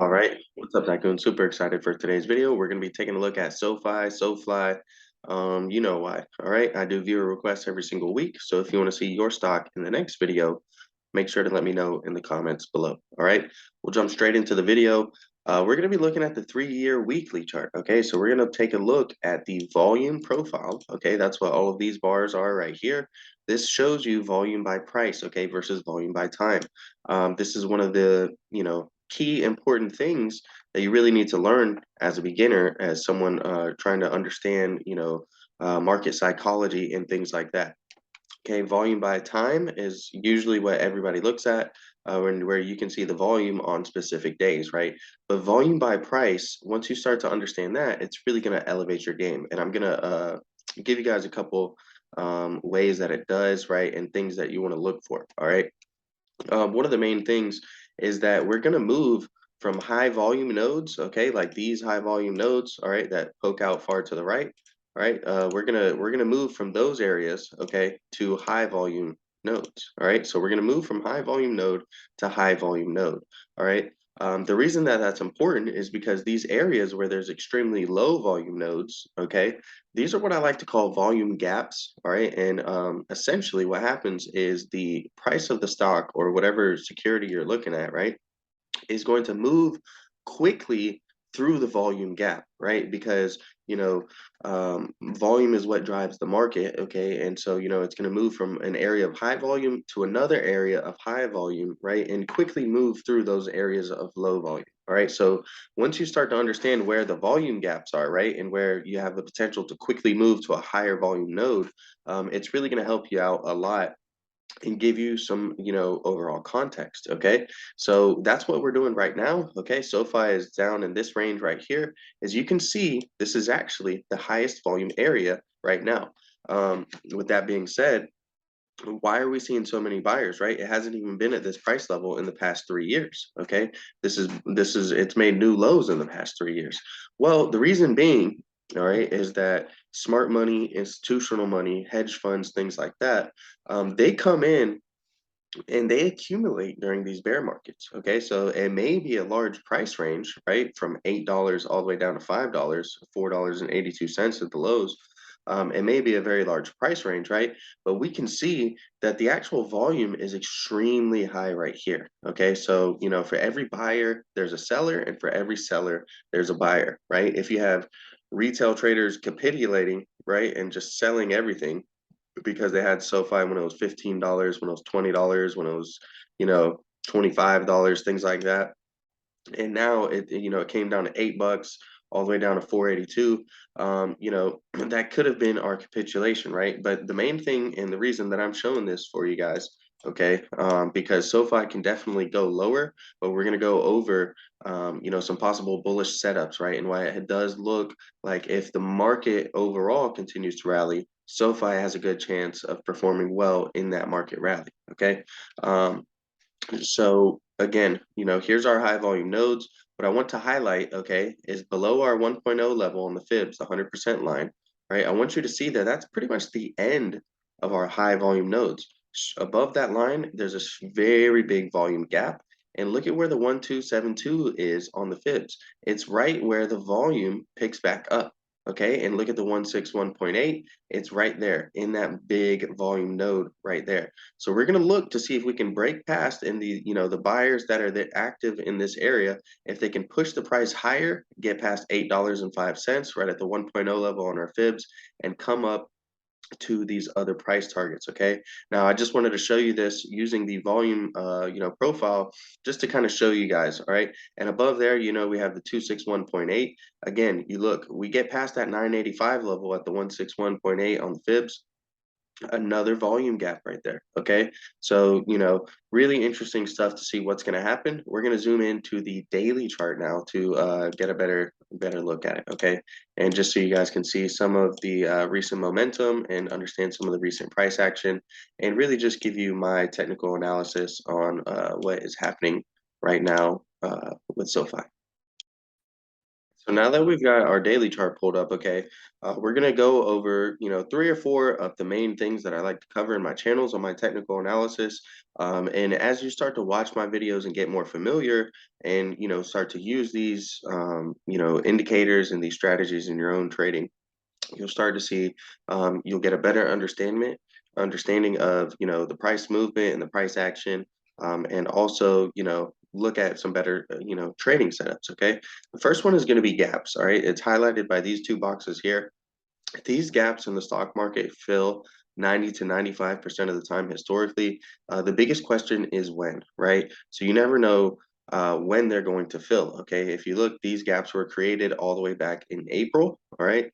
All right, what's up, Tycoon? Super excited for today's video. We're going to be taking a look at SOFI. You know why. All right, I do viewer requests every single week. So if you want to see your stock in the next video, make sure to let me know in the comments below. All right, we'll jump straight into the video. We're going to be looking at the 3-year weekly chart. Okay, so we're going to take a look at the volume profile. Okay, that's what all of these bars are right here. This shows you volume by price, okay, versus volume by time. This is one of the, key important things that you really need to learn as a beginner, as someone trying to understand, market psychology and things like that. Okay, volume by time is usually what everybody looks at, where you can see the volume on specific days, right? But volume by price, once you start to understand that, it's really going to elevate your game. And I'm going to give you guys a couple ways that it does, right? And things that you want to look for, all right? One of the main things is that we're going to move from high volume nodes, okay, like these high volume nodes, all right, that poke out far to the right, all right. We're gonna move from those areas, okay, to high volume nodes, all right. So we're gonna move from high volume node to high volume node, all right. The reason that that's important is because these areas where there's extremely low volume nodes, okay, these are what I like to call volume gaps, all right? And essentially what happens is the price of the stock or whatever security you're looking at, right, is going to move quickly through the volume gap, right? Because, volume is what drives the market, okay? And so, it's going to move from an area of high volume to another area of high volume, right? And quickly move through those areas of low volume. All right. So once you start to understand where the volume gaps are, right, and where you have the potential to quickly move to a higher volume node, it's really going to help you out a lot and give you some, overall context. Okay, so that's what we're doing right now. Okay, SoFi is down in this range right here. As you can see, this is actually the highest volume area right now. With that being said, why are we seeing so many buyers, right? It hasn't even been at this price level in the past 3 years. Okay, this is it's made new lows in the past 3 years. Well, the reason being, all right, is that smart money, institutional money, hedge funds, things like that, they come in and they accumulate during these bear markets. Okay, so it may be a large price range, right, from $8 all the way down to $5, $4.82 at the lows. It may be a very large price range, right? But we can see that the actual volume is extremely high right here. Okay, so for every buyer, there's a seller, and for every seller, there's a buyer, right? If you have retail traders capitulating, right, and just selling everything because they had SoFi when it was $15, when it was $20, when it was, $25, things like that. And now it came down to $8, all the way down to 482. That could have been our capitulation, right? But the main thing and the reason that I'm showing this for you guys, okay, because SoFi can definitely go lower, but we're gonna go over, some possible bullish setups, right? And why it does look like if the market overall continues to rally, SoFi has a good chance of performing well in that market rally. Okay. So again, here's our high volume nodes. What I want to highlight, okay, is below our 1.0 level on the fibs, the 100% line, right? I want you to see that that's pretty much the end of our high volume nodes. Above that line, there's a very big volume gap. And look at where the 1272 is on the fibs. It's right where the volume picks back up. Okay, and look at the 161.8. It's right there in that big volume node right there. So we're going to look to see if we can break past in the buyers that are active in this area, if they can push the price higher, get past $8.05 right at the 1.0 level on our fibs, and come up to these other price targets. Okay, now I just wanted to show you this using the volume profile, just to kind of show you guys. All right, and above there, we have the 261.8. Again, you look, we get past that 985 level at the 161.8 on the fibs, another volume gap right there. Okay, so really interesting stuff to see what's going to happen. We're going to zoom into the daily chart now to get a better look at it. Okay, and just so you guys can see some of the recent momentum and understand some of the recent price action, and really just give you my technical analysis on what is happening right now with SoFi. So now that we've got our daily chart pulled up, okay, we're gonna go over, 3 or 4 of the main things that I like to cover in my channels on my technical analysis. And as you start to watch my videos and get more familiar, and start to use these, indicators and these strategies in your own trading, you'll start to see, you'll get a better understanding of the price movement and the price action, and also look at some better trading setups. Okay, the first one is going to be gaps. All right, it's highlighted by these two boxes here. These gaps in the stock market fill 90 to 95% of the time historically. The biggest question is when, right? So you never know when they're going to fill. Okay, if you look, these gaps were created all the way back in April. All right,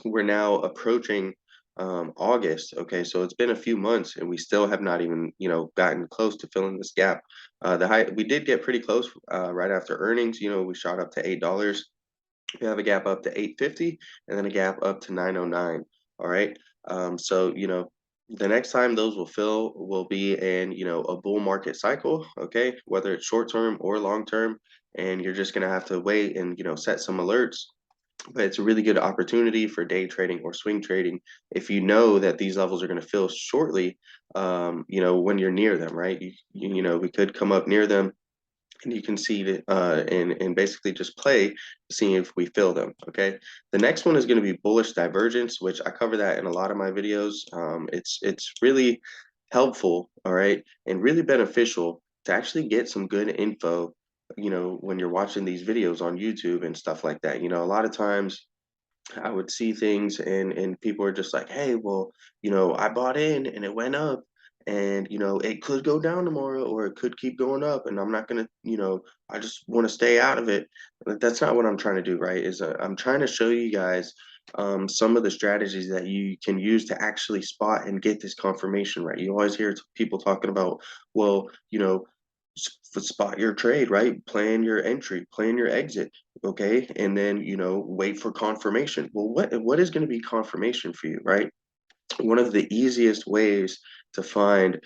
we're now approaching August. Okay, so it's been a few months, and we still have not even gotten close to filling this gap. The high we did get pretty close right after earnings. We shot up to $8. We have a gap up to 8.50, and then a gap up to 9.09. All right, so the next time those will fill will be in a bull market cycle. Okay, whether it's short term or long term, and you're just gonna have to wait and set some alerts, but it's a really good opportunity for day trading or swing trading if you know that these levels are going to fill shortly. When you're near them, right? We could come up near them, and you can see it, and basically just play, seeing if we fill them. Okay. The next one is going to be bullish divergence, which I cover that in a lot of my videos. It's really helpful, all right, and really beneficial to actually get some good info, when you're watching these videos on YouTube and stuff like that. A lot of times I would see things, and people are just like, "Hey, well, I bought in and it went up, and it could go down tomorrow or it could keep going up, and I'm not gonna, I just want to stay out of it." But that's not what I'm trying to do, right? I'm trying to show you guys some of the strategies that you can use to actually spot and get this confirmation right. You always hear people talking about, well, spot your trade, right? Plan your entry, plan your exit, okay? And then, wait for confirmation. Well, what is going to be confirmation for you, right? One of the easiest ways to find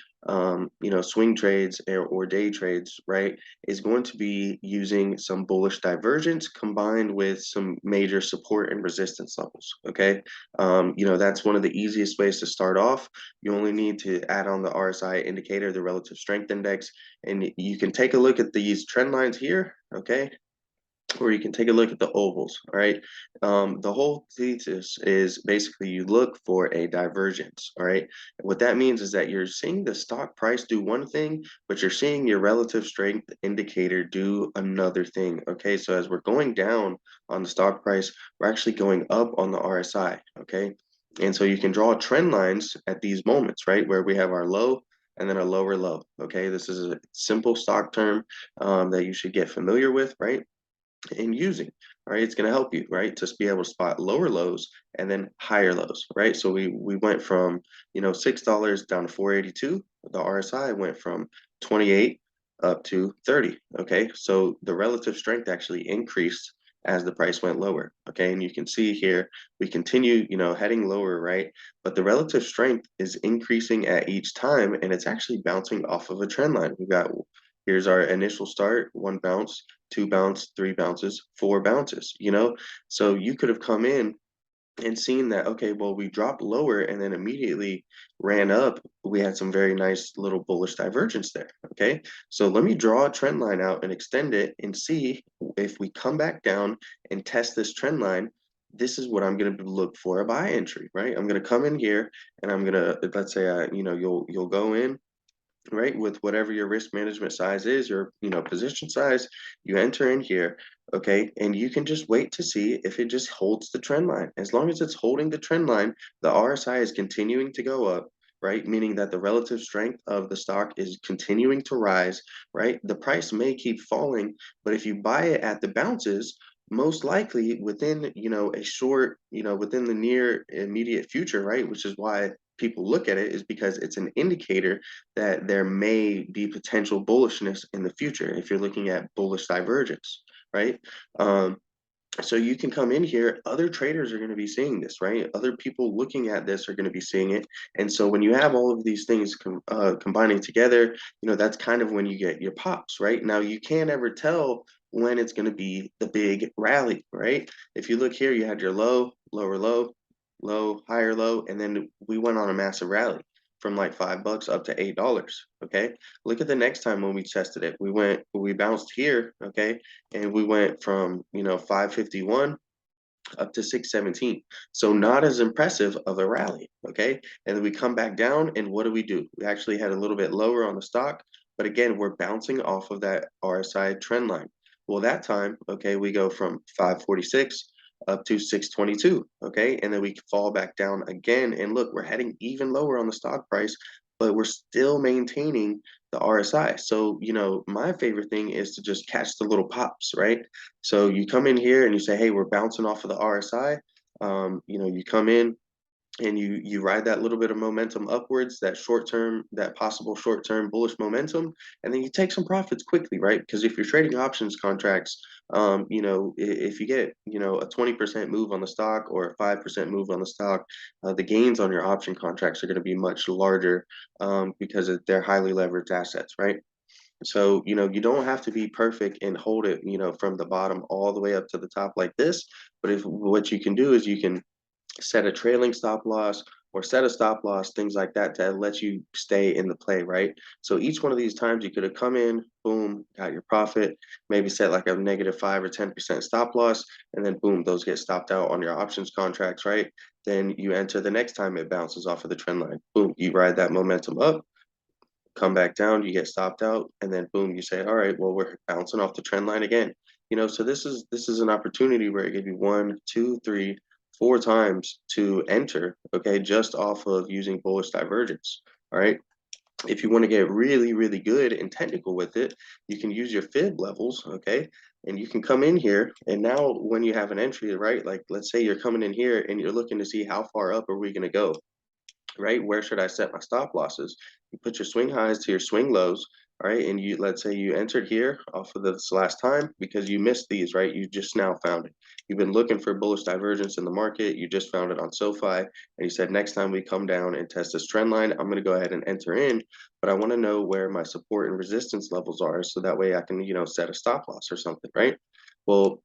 swing trades or day trades, right, is going to be using some bullish divergence combined with some major support and resistance levels. Okay, that's one of the easiest ways to start off. You only need to add on the RSI indicator, the relative strength index, and you can take a look at these trend lines here. Okay, or you can take a look at the ovals. All right. The whole thesis is basically you look for a divergence. All right. What that means is that you're seeing the stock price do one thing, but you're seeing your relative strength indicator do another thing. Okay. So as we're going down on the stock price, we're actually going up on the RSI. Okay. And so you can draw trend lines at these moments, right, where we have our low and then a lower low. Okay. This is a simple stock term that you should get familiar with, right? And using. All right, it's going to help you, right, to be able to spot lower lows and then higher lows, right? So we went from $6 down to 482. The RSI went from 28 up to 30. Okay, so the relative strength actually increased as the price went lower. Okay, and you can see here we continue heading lower, right, but the relative strength is increasing at each time, and it's actually bouncing off of a trend line. We've got, here's our initial start, one bounce, two bounce, three bounces, four bounces, So you could have come in and seen that, okay, well, we dropped lower and then immediately ran up. We had some very nice little bullish divergence there. Okay. So let me draw a trend line out and extend it and see if we come back down and test this trend line. This is what I'm going to look for a buy entry, right? I'm going to come in here and I'm going to, let's say, you'll go in, right, with whatever your risk management size is, your position size. You enter in here, okay, and you can just wait to see if it just holds the trend line. As long as it's holding the trend line, the RSI is continuing to go up, right, meaning that the relative strength of the stock is continuing to rise, right? The price may keep falling, but if you buy it at the bounces, most likely within a short, within the near immediate future, right, which is why people look at it, is because it's an indicator that there may be potential bullishness in the future if you're looking at bullish divergence, right? So you can come in here, other traders are going to be seeing this, right? Other people looking at this are going to be seeing it. And so when you have all of these things combining together, that's kind of when you get your pops, right? Now you can't ever tell when it's going to be the big rally, right? If you look here, you had your low, lower low, low, higher low, and then we went on a massive rally from like $5 up to $8. Okay, look at the next time when we tested it. We bounced here, okay, and we went from 551 up to 617. So not as impressive of a rally, okay? And then we come back down, and what do? We actually had a little bit lower on the stock, but again, we're bouncing off of that RSI trend line. Well, that time, okay, we go from 546 up to 622, okay? And then we fall back down again, and look, we're heading even lower on the stock price, but we're still maintaining the RSI. So, my favorite thing is to just catch the little pops, right? So you come in here and you say, hey, we're bouncing off of the RSI. You come in and you ride that little bit of momentum upwards, that possible short-term bullish momentum, and then you take some profits quickly, right? Because if you're trading options contracts, if you get, a 20% move on the stock or a 5% move on the stock, the gains on your option contracts are going to be much larger because they're highly leveraged assets, right? So, you don't have to be perfect and hold it, from the bottom all the way up to the top like this. But if what you can do is you can set a trailing stop loss or set a stop loss, things like that to let you stay in the play, right? So each one of these times you could have come in, boom, got your profit, maybe set like a -5 or 10% stop loss, and then boom, those get stopped out on your options contracts, right? Then you enter the next time it bounces off of the trend line. Boom, you ride that momentum up, come back down, you get stopped out, and then boom, you say, all right, well, we're bouncing off the trend line again. So this is an opportunity where it gives you one, two, three, four times to enter, okay, just off of using bullish divergence. All right. If you want to get really, really good and technical with it, you can use your fib levels, okay? And you can come in here, and now when you have an entry, right? Like let's say you're coming in here and you're looking to see how far up are we going to go, right? Where should I set my stop losses? You put your swing highs to your swing lows, all right? And let's say you entered here off of this last time because you missed these, right? You just now found it. You've been looking for bullish divergence in the market. You just found it on SOFI, and you said, next time we come down and test this trend line, I'm going to go ahead and enter in, but I want to know where my support and resistance levels are so that way I can, set a stop loss or something, right? Well,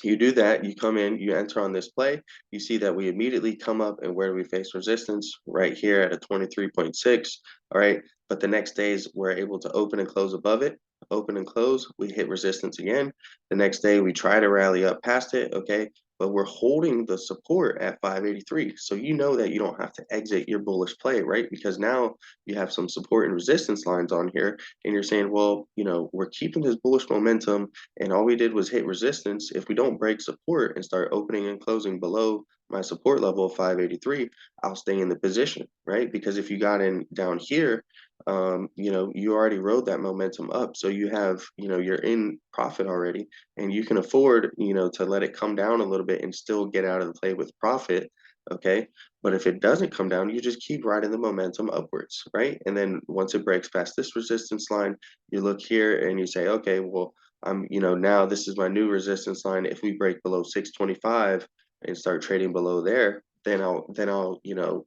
you do that, you come in, you enter on this play, you see that we immediately come up, and where do we face resistance? Right here at a 23.6, all right? But the next days, we're able to open and close above it, open and close, we hit resistance again. The next day, we try to rally up past it, okay? But we're holding the support at 583. So you know that you don't have to exit your bullish play, right? Because now you have some support and resistance lines on here, and you're saying, well, we're keeping this bullish momentum, and all we did was hit resistance. If we don't break support and start opening and closing below my support level of 583, I'll stay in the position, right? Because if you got in down here, you already rode that momentum up. So you have, you're in profit already, and you can afford, to let it come down a little bit and still get out of the play with profit. Okay. But if it doesn't come down, you just keep riding the momentum upwards, right? And then once it breaks past this resistance line, you look here and you say, okay, well, now this is my new resistance line. If we break below 625 and start trading below there, then I'll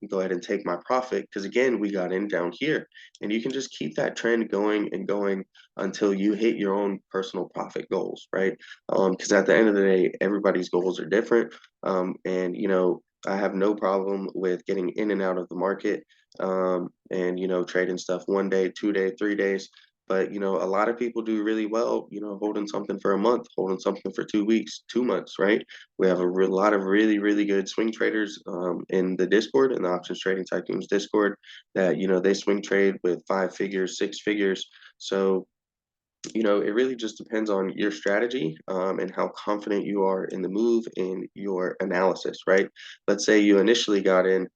go ahead and take my profit, because again, we got in down here, and you can just keep that trend going and going until you hit your own personal profit goals, right? Because at the end of the day, everybody's goals are different, and I have no problem with getting in and out of the market, and trading stuff 1 day, 2 day, 3 days. But a lot of people do really well, holding something for a month, holding something for 2 weeks, 2 months, right? We have a lot of really, really good swing traders in the Discord, in the Options Trading Tycoons Discord, that they swing trade with 5 figures, 6 figures. So it really just depends on your strategy, and how confident you are in the move and your analysis, right? Let's say you initially got in.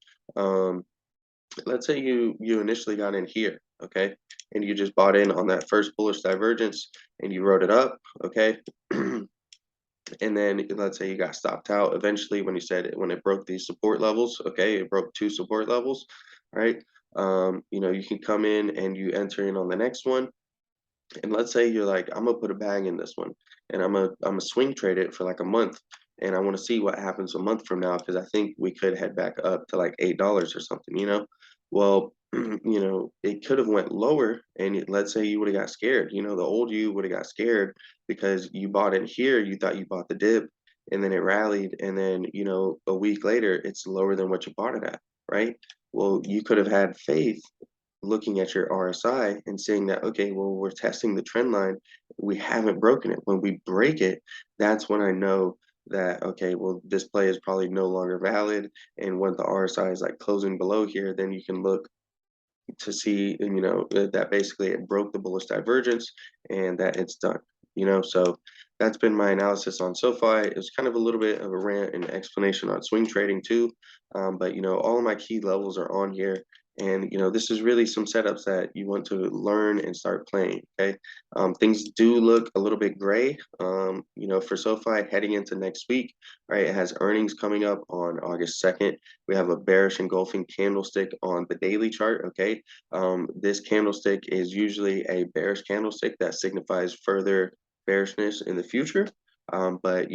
Let's say you initially got in here, okay, and you just bought in on that first bullish divergence and you wrote it up, okay. And then let's say you got stopped out eventually when it broke these support levels, okay, it broke two support levels, right? You can come in and you enter in on the next one, and let's say you're like, I'm gonna put a bag in this one, and I'm a swing trade it for like a month, and I want to see what happens a month from now, because I think we could head back up to like $8 or something. Well, it could have went lower, and let's say you would have got scared. The old you would have got scared because you bought in here, you thought you bought the dip, and then it rallied, and then a week later it's lower than what you bought it at, right? Well, you could have had faith looking at your RSI and saying that, okay, well, we're testing the trend line, we haven't broken it. When we break it, that's when I know that, okay, well, this play is probably no longer valid. And when the RSI is like closing below here, then you can look to see, that basically it broke the bullish divergence and that it's done. So that's been my analysis on SoFi. It was kind of a little bit of a rant and explanation on swing trading too. But all of my key levels are on here. And this is really some setups that you want to learn and start playing. Okay, things do look a little bit gray. For SoFi heading into next week, right? It has earnings coming up on August 2nd. We have a bearish engulfing candlestick on the daily chart. Okay, this candlestick is usually a bearish candlestick that signifies further bearishness in the future. But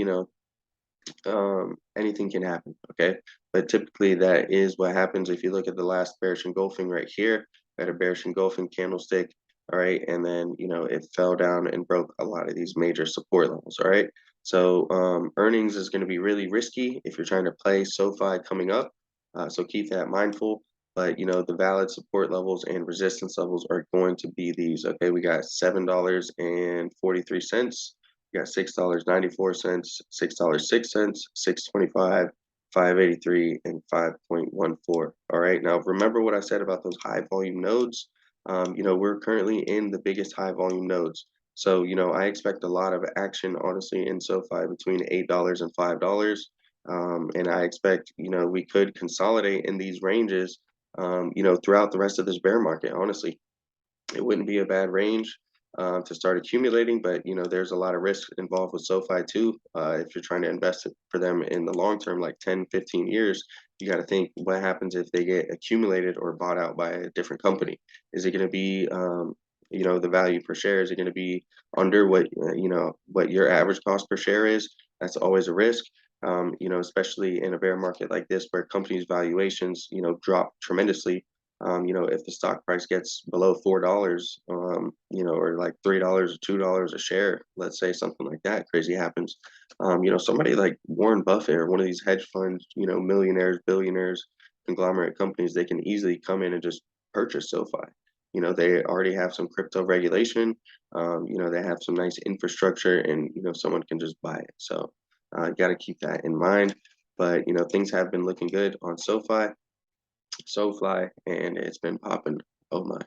anything can happen. Okay, but typically that is what happens. If you look at the last bearish engulfing right here, we had a bearish engulfing candlestick. All right, and then it fell down and broke a lot of these major support levels. All right, so earnings is going to be really risky if you're trying to play SoFi coming up. So keep that mindful. But the valid support levels and resistance levels are going to be these. Okay, we got $7.43. We got $6.94, $6.06, 6.25, 5.83, and 5.14. All right. Now remember what I said about those high volume nodes. We're currently in the biggest high volume nodes. So, I expect a lot of action, honestly, in SoFi between $8 and $5. And I expect, we could consolidate in these ranges, throughout the rest of this bear market, honestly. It wouldn't be a bad range to start accumulating, but there's a lot of risk involved with SoFi too. If you're trying to invest it for them in the long term, like 10, 15 years, you got to think what happens if they get accumulated or bought out by a different company. Is it going to be, the value per share? Is it going to be under what your average cost per share is? That's always a risk. Especially in a bear market like this where companies' valuations, drop tremendously. If the stock price gets below $4, or like $3 or $2 a share, let's say something like that crazy happens. Somebody like Warren Buffett or one of these hedge funds, millionaires, billionaires, conglomerate companies, they can easily come in and just purchase SoFi. They already have some crypto regulation. They have some nice infrastructure, and someone can just buy it. So got to keep that in mind. But things have been looking good on SoFi, and it's been popping. Oh my.